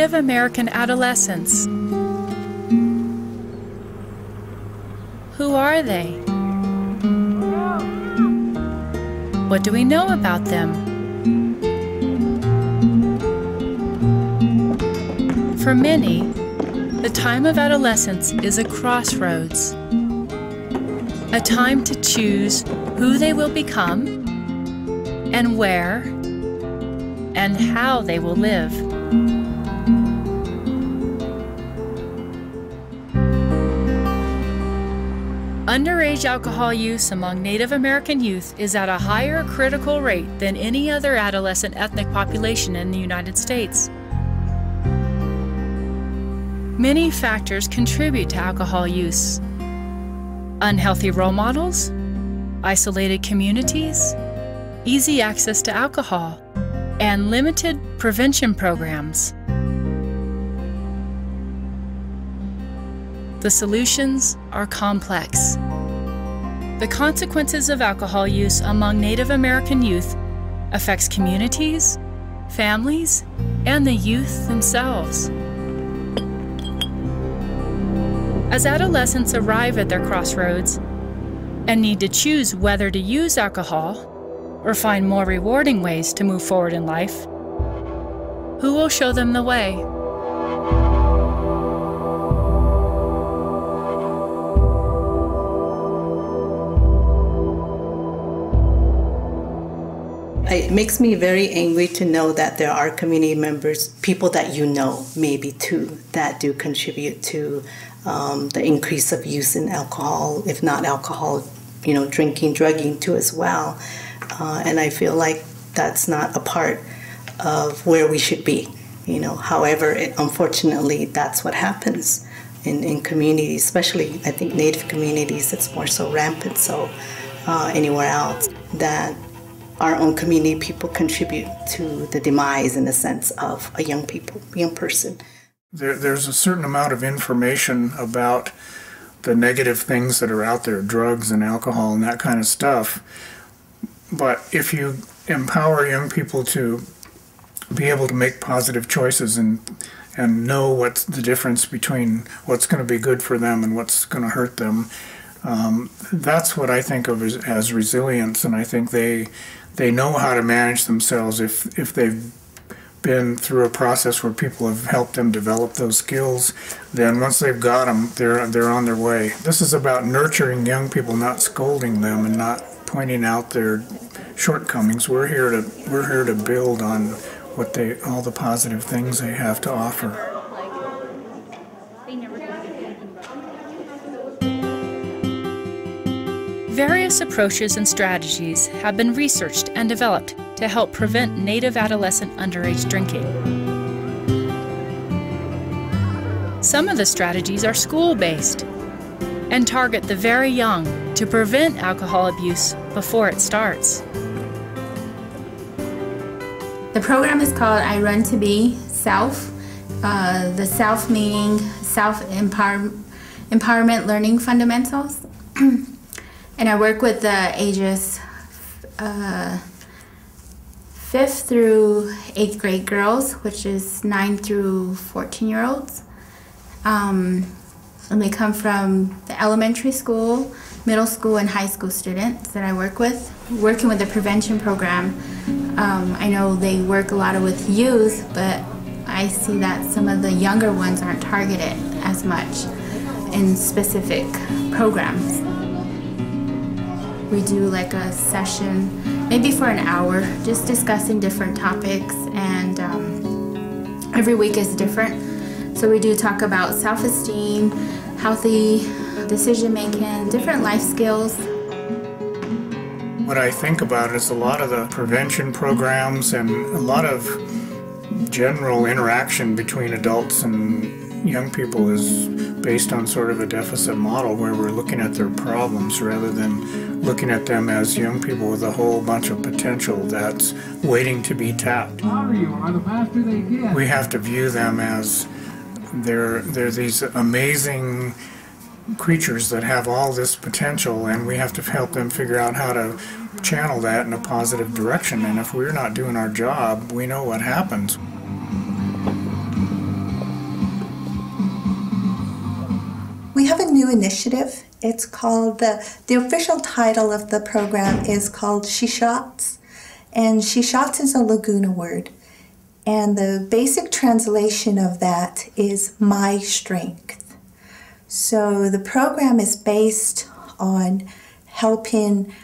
Native American adolescents. Who are they? What do we know about them? For many, the time of adolescence is a crossroads, a time to choose who they will become and where and how they will live. Underage alcohol use among Native American youth is at a higher critical rate than any other adolescent ethnic population in the United States. Many factors contribute to alcohol use. Unhealthy role models, isolated communities, easy access to alcohol, and limited prevention programs. The solutions are complex. The consequences of alcohol use among Native American youth affects communities, families, and the youth themselves. As adolescents arrive at their crossroads and need to choose whether to use alcohol or find more rewarding ways to move forward in life, who will show them the way? It makes me very angry to know that there are community members, people that you know, maybe too, that do contribute to the increase of use in alcohol, if not alcohol, drinking, drugging too as well. And I feel like that's not a part of where we should be. However, unfortunately, that's what happens in communities, especially I think Native communities. It's more so rampant. So anywhere else that our own community people contribute to the demise, in a sense, of a young person. There's a certain amount of information about the negative things that are out there, drugs and alcohol and that kind of stuff. But if you empower young people to be able to make positive choices and know what's the difference between what's going to be good for them and what's going to hurt them, that's what I think of as resilience. And I think they know how to manage themselves if they've been through a process where people have helped them develop those skills. Then once they've got them, they're on their way. This is about nurturing young people, not scolding them and not pointing out their shortcomings. We're here to build on all the positive things they have to offer. Various approaches and strategies have been researched and developed to help prevent Native adolescent underage drinking. Some of the strategies are school-based and target the very young to prevent alcohol abuse before it starts. The program is called I Run to Be Self. The self meaning self-empowerment learning fundamentals. And I work with the ages 5th through 8th grade girls, which is 9 through 14-year-olds. And they come from the elementary school, middle school, and high school students that I work with. Working with the prevention program, I know they work a lot with youth, but I see that some of the younger ones aren't targeted as much in specific programs. We do like a session, maybe for an hour, just discussing different topics, and every week is different. So we do talk about self-esteem, healthy decision-making, different life skills. What I think about is a lot of the prevention programs and a lot of general interaction between adults and young people is based on sort of a deficit model where we're looking at their problems rather than looking at them as young people with a whole bunch of potential that's waiting to be tapped. We have to view them as they're these amazing creatures that have all this potential, and we have to help them figure out how to channel that in a positive direction. And if we're not doing our job, we know what happens. new initiative. It's called, the official title of the program is called She Shots. And She Shots is a Laguna word. And the basic translation of that is my strength. So the program is based on helping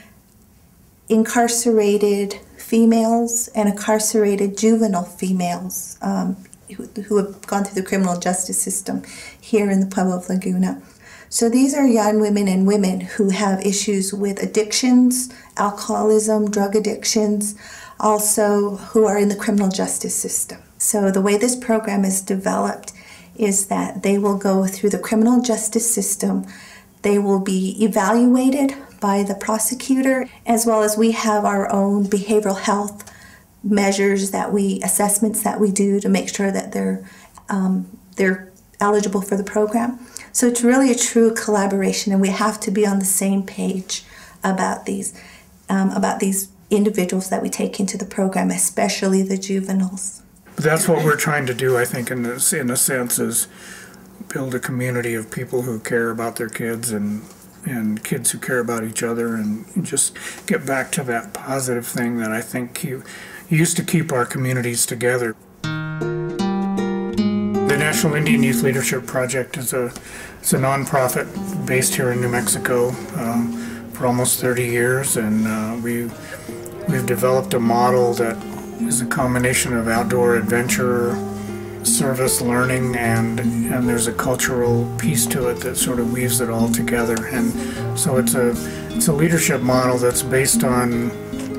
incarcerated females and incarcerated juvenile females who have gone through the criminal justice system here in the Pueblo of Laguna. So these are young women and women who have issues with addictions, alcoholism, drug addictions, also who are in the criminal justice system. So the way this program is developed is that they will go through the criminal justice system. They will be evaluated by the prosecutor, as well as we have our own behavioral health measures assessments that we do to make sure that they're eligible for the program. So it's really a true collaboration, and we have to be on the same page about these individuals that we take into the program, especially the juveniles. That's what we're trying to do, I think, in a sense, is build a community of people who care about their kids and kids who care about each other, and just get back to that positive thing that I think used to keep our communities together. The National Indian Youth Leadership Project is a nonprofit based here in New Mexico for almost 30 years, and we've developed a model that is a combination of outdoor adventure, service, learning, and there's a cultural piece to it that sort of weaves it all together. And so it's a leadership model that's based on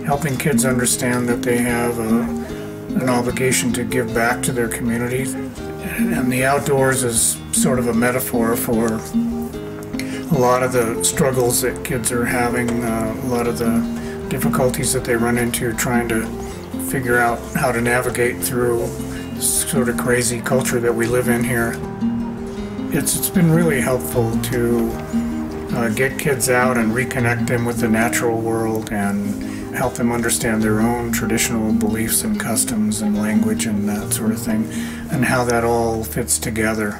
helping kids understand that they have an obligation to give back to their communities. And the outdoors is sort of a metaphor for a lot of the struggles that kids are having, a lot of the difficulties that they run into trying to figure out how to navigate through this sort of crazy culture that we live in here. It's been really helpful to get kids out and reconnect them with the natural world and help them understand their own traditional beliefs and customs and language and that sort of thing, and how that all fits together.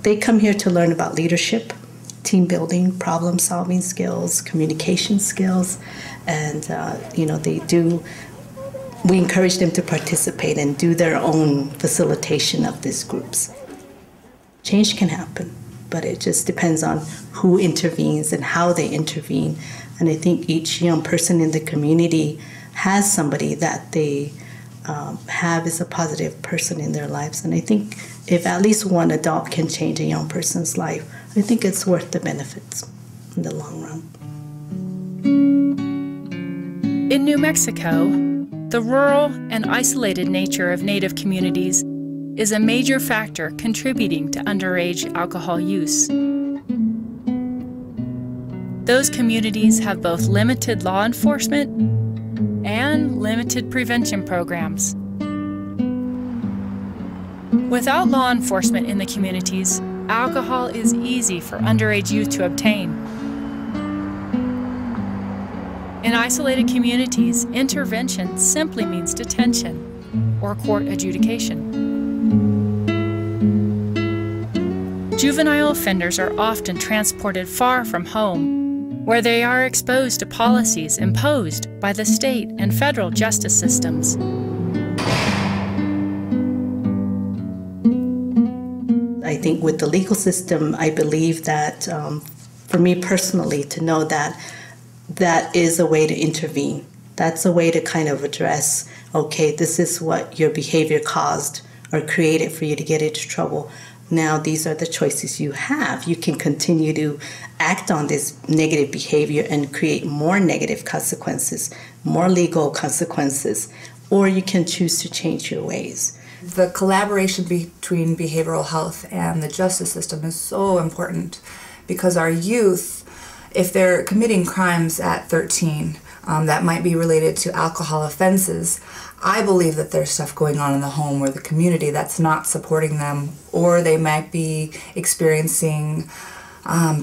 They come here to learn about leadership, team building, problem solving skills, communication skills, and we encourage them to participate and do their own facilitation of these groups. Change can happen, but it just depends on who intervenes and how they intervene. And I think each young person in the community has somebody that they have as a positive person in their lives. And I think if at least one adult can change a young person's life, I think it's worth the benefits in the long run. In New Mexico, the rural and isolated nature of Native communities is a major factor contributing to underage alcohol use. Those communities have both limited law enforcement and limited prevention programs. Without law enforcement in the communities, alcohol is easy for underage youth to obtain. In isolated communities, intervention simply means detention or court adjudication. Juvenile offenders are often transported far from home, where they are exposed to policies imposed by the state and federal justice systems. I think with the legal system, I believe that for me personally, to know that that is a way to intervene. That's a way to kind of address, okay, this is what your behavior caused or created for you to get into trouble. Now these are the choices you have. You can continue to act on this negative behavior and create more negative consequences, more legal consequences, or you can choose to change your ways. The collaboration between behavioral health and the justice system is so important, because our youth, if they're committing crimes at 13 that might be related to alcohol offenses, I believe that there's stuff going on in the home or the community that's not supporting them, or they might be experiencing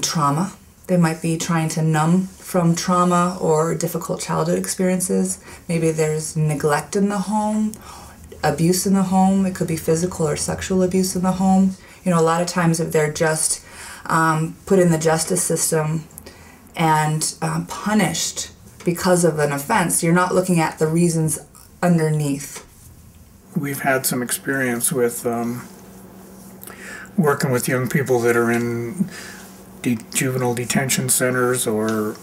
trauma. They might be trying to numb from trauma or difficult childhood experiences. Maybe there's neglect in the home, abuse in the home. It could be physical or sexual abuse in the home. You know, a lot of times if they're just put in the justice system and punished because of an offense, you're not looking at the reasons underneath. We've had some experience with working with young people that are in juvenile detention centers or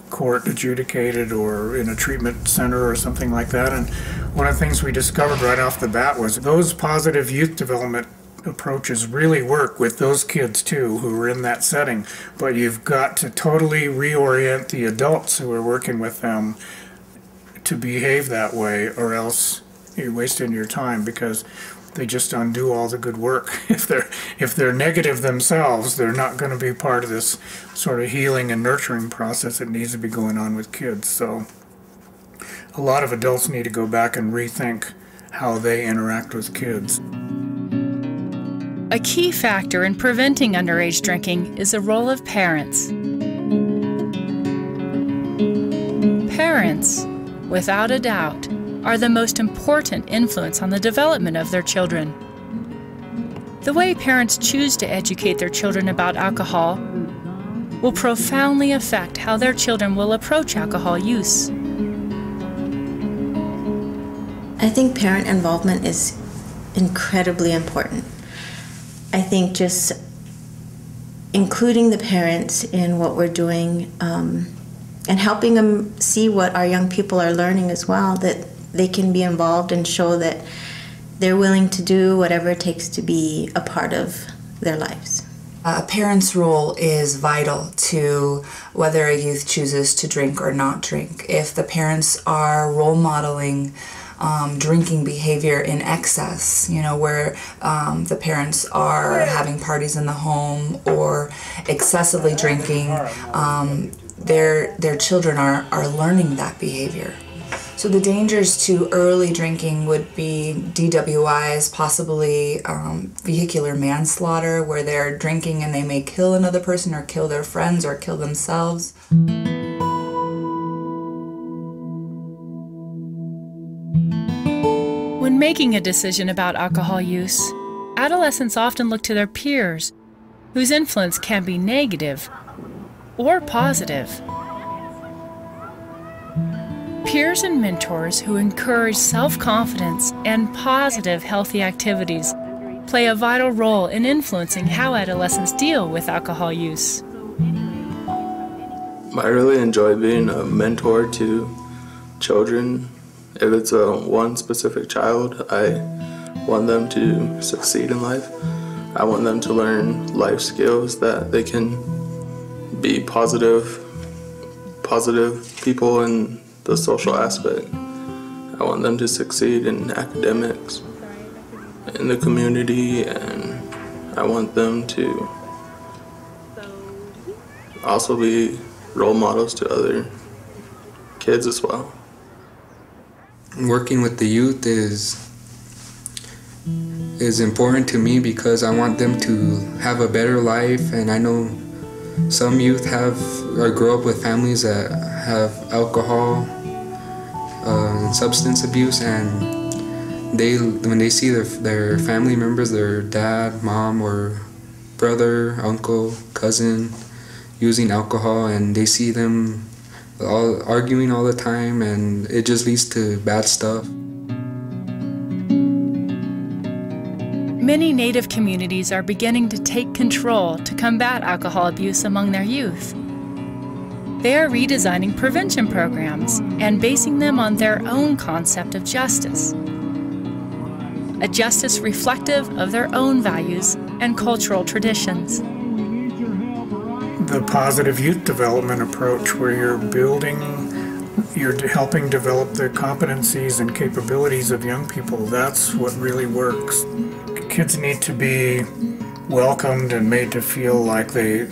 court adjudicated or in a treatment center or something like that. And one of the things we discovered right off the bat was those positive youth development approaches really work with those kids too who are in that setting, but you've got to totally reorient the adults who are working with them to behave that way, or else you're wasting your time, because they just undo all the good work. If they're negative themselves, they're not going to be part of this sort of healing and nurturing process that needs to be going on with kids. So a lot of adults need to go back and rethink how they interact with kids. A key factor in preventing underage drinking is the role of parents. Parents, without a doubt, are the most important influence on the development of their children. The way parents choose to educate their children about alcohol will profoundly affect how their children will approach alcohol use. I think parent involvement is incredibly important. I think just including the parents in what we're doing and helping them see what our young people are learning as well, that they can be involved and show that they're willing to do whatever it takes to be a part of their lives. A parent's role is vital to whether a youth chooses to drink or not drink. If the parents are role modeling drinking behavior in excess, you know, where the parents are having parties in the home or excessively drinking, their children are learning that behavior. So the dangers to early drinking would be DWIs, possibly vehicular manslaughter, where they're drinking and they may kill another person or kill their friends or kill themselves. When making a decision about alcohol use, adolescents often look to their peers, whose influence can be negative or positive. Peers and mentors who encourage self-confidence and positive, healthy activities play a vital role in influencing how adolescents deal with alcohol use. I really enjoy being a mentor to children. If it's one specific child, I want them to succeed in life. I want them to learn life skills that they can be positive people in the social aspect. I want them to succeed in academics, in the community, and I want them to also be role models to other kids as well. Working with the youth is important to me because I want them to have a better life, and I know some youth grow up with families that have alcohol and substance abuse, and when they see their family members, their dad, mom, or brother, uncle, cousin using alcohol, and they see them all arguing all the time, and it just leads to bad stuff. Many Native communities are beginning to take control to combat alcohol abuse among their youth. They are redesigning prevention programs and basing them on their own concept of justice. A justice reflective of their own values and cultural traditions. The positive youth development approach, where you're helping develop the competencies and capabilities of young people, that's what really works. Kids need to be welcomed and made to feel like they're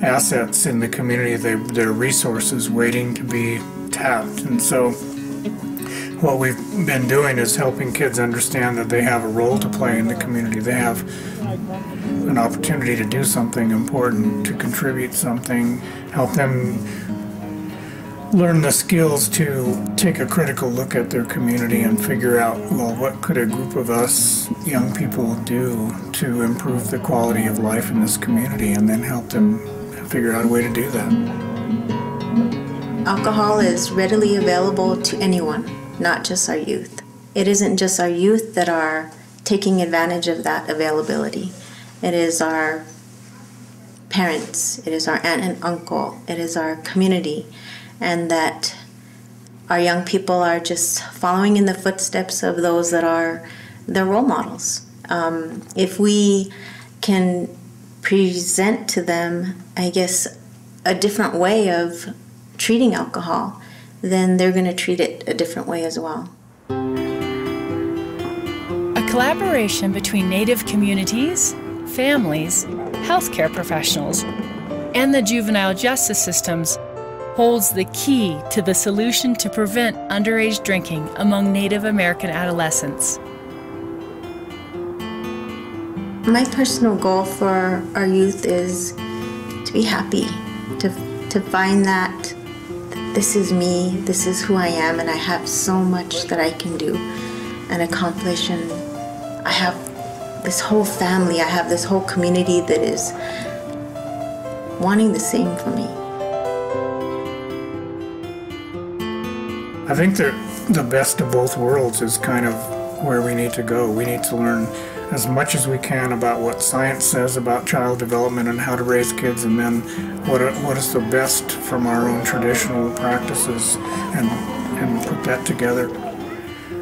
assets in the community, they're resources waiting to be tapped. And so what we've been doing is helping kids understand that they have a role to play in the community. They have an opportunity to do something important, to contribute something, help them learn the skills to take a critical look at their community and figure out, well, what could a group of us young people do to improve the quality of life in this community, and then help them figure out a way to do that. Alcohol is readily available to anyone, not just our youth. It isn't just our youth that are taking advantage of that availability. It is our parents, it is our aunt and uncle, it is our community, and that our young people are just following in the footsteps of those that are their role models. If we can present to them, I guess, a different way of treating alcohol, then they're going to treat it a different way as well. A collaboration between Native communities, families, healthcare professionals, and the juvenile justice systems holds the key to the solution to prevent underage drinking among Native American adolescents. My personal goal for our youth is to be happy, to find that this is me, this is who I am, and I have so much that I can do and accomplish, and I have this whole family, I have this whole community that is wanting the same for me. I think the best of both worlds is kind of where we need to go. We need to learn as much as we can about what science says about child development and how to raise kids, and then what is the best from our own traditional practices, and put that together.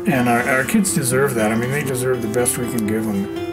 And our kids deserve that. I mean, they deserve the best we can give them.